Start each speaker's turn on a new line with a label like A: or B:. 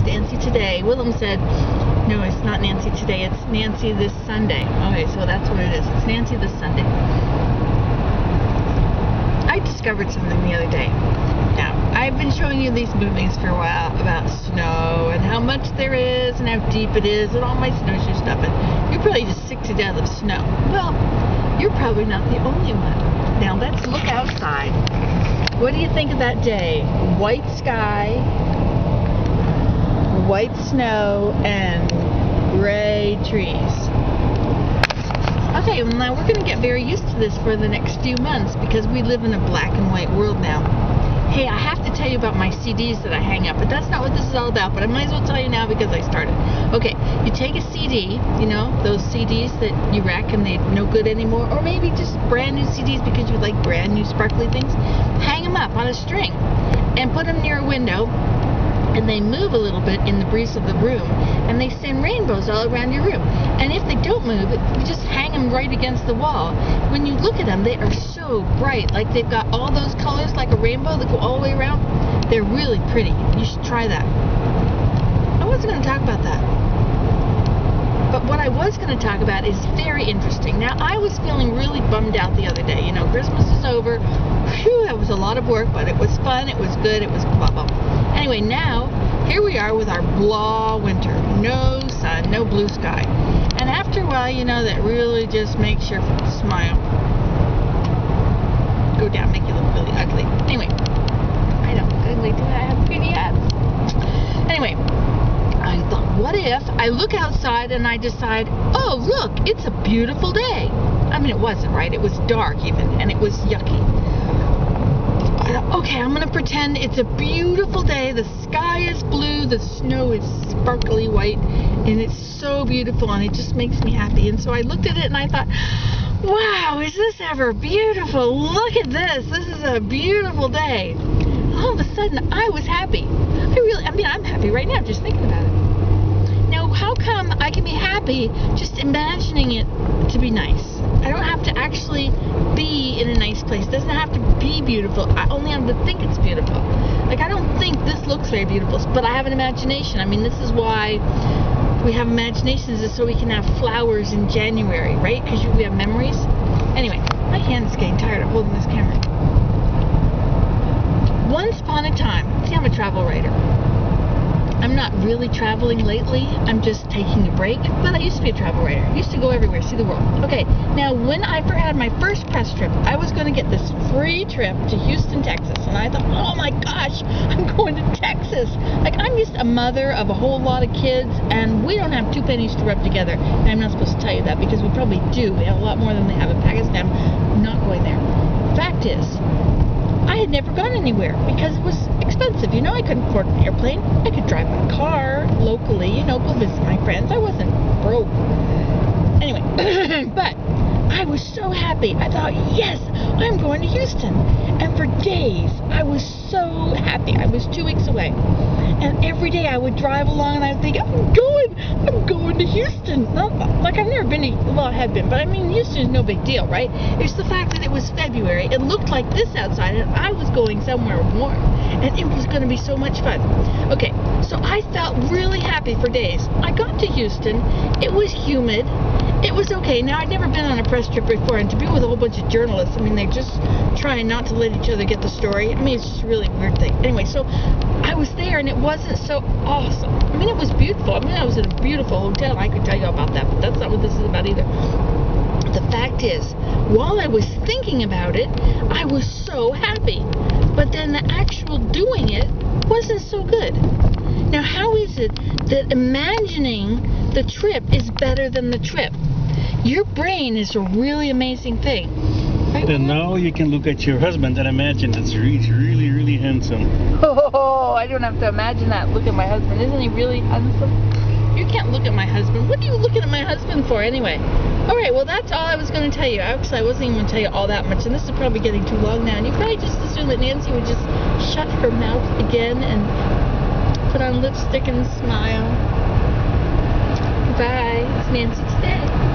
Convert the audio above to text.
A: Nancy today. Willem said, no, it's not Nancy today, it's Nancy this Sunday. Okay, so that's what it is. It's Nancy this Sunday. I discovered something the other day. Now, I've been showing you these movies for a while about snow and how much there is and how deep it is and all my snowshoe stuff, and you're probably just sick to death of snow. Well, you're probably not the only one. Now, let's look outside. What do you think of that day? White sky, white snow, and gray trees. Okay, well now we're going to get very used to this for the next few months because we live in a black and white world now. Hey, I have to tell you about my CDs that I hang up, but that's not what this is all about, but I might as well tell you now because I started. Okay, you take a CD, you know, those CDs that you wreck and they're no good anymore, or maybe just brand new CDs because you like brand new sparkly things, hang them up on a string and put them near a window, and they move a little bit in the breeze of the room, and they send rainbows all around your room. And if they don't move, you just hang them right against the wall. When you look at them, they are so bright, like they've got all those colors like a rainbow that go all the way around. They're really pretty. You should try that. I wasn't going to talk about that, but what I was going to talk about is very interesting. Now, I was feeling really bummed out the other day. You know, Christmas is over. Phew, that was a lot of work, but it was fun, it was good, it was blah, blah. Anyway, now, here we are with our blah winter. No sun, no blue sky. And after a while, you know, that really just makes your smile go down, make you look really ugly. Anyway, I don't look ugly, do I have pretty hats? Anyway, I thought, what if I look outside and I decide, oh, look, it's a beautiful day. I mean, it wasn't, right? It was dark even, and it was yucky. I thought, okay, I'm going to pretend it's a beautiful day. The sky is blue, the snow is sparkly white, and it's so beautiful, and it just makes me happy. And so I looked at it and I thought, wow, is this ever beautiful? Look at this. This is a beautiful day. All of a sudden, I was happy. I'm happy right now just thinking about it. Now, how come I can be happy just imagining it to be nice? I don't have to actually be in a nice place. It doesn't have to be beautiful. I only have to think it's beautiful. Like, I don't think this looks very beautiful, but I have an imagination. I mean, this is why we have imaginations, is so we can have flowers in January, right? Because we have memories. Anyway, my hand's getting tired of holding this camera. Once upon a time, see, I'm a travel writer. I'm not really traveling lately. I'm just taking a break. But I used to be a travel writer. I used to go everywhere, see the world. Okay, now when I had my first press trip, I was going to get this free trip to Houston, Texas. And I thought, oh my gosh, I'm going to Texas. Like, I'm just a mother of a whole lot of kids, and we don't have 2 pennies to rub together. And I'm not supposed to tell you that because we probably do. We have a lot more than they have in Pakistan. I'm not going there. Fact is, I had never gone anywhere because it was expensive. You know, I couldn't afford an airplane. I could drive my car locally, you know, go visit my friends. I wasn't broke. Anyway, but I was so happy. I thought, yes, I'm going to Houston. And for days, I was so happy. I was 2 weeks away. And every day I would drive along and I would think, I'm going to Houston. Not, like, I've never been to, well, I had been, but I mean, Houston is no big deal, right? It's the fact that it was February. It looked like this outside, and I was going somewhere warm. And it was going to be so much fun. Okay, so I felt really happy for days. I got to Houston. It was humid. It was okay. Now, I'd never been on a press trip before, and to be with a whole bunch of journalists, I mean, they're just trying not to let each other get the story. I mean, it's just a really weird thing. Anyway, so I was there, and it wasn't so awesome. I mean, it was beautiful. I mean, I was in a beautiful hotel. I could tell you about that, but that's not what this is about either. The fact is, while I was thinking about it, I was so happy. But then the actual doing it wasn't so good. Now, how is it that imagining the trip is better than the trip? Your brain is a really amazing thing. Right?
B: And now you can look at your husband and imagine that he's really, really handsome.
A: Oh, I don't have to imagine that. Look at my husband. Isn't he really handsome? You can't look at my husband. What are you looking at my husband for anyway? Alright, well, that's all I was going to tell you. Actually, I wasn't even going to tell you all that much, and this is probably getting too long now. And you probably just assume that Nancy would just shut her mouth again and put on lipstick and smile. Bye. It's Nancy today.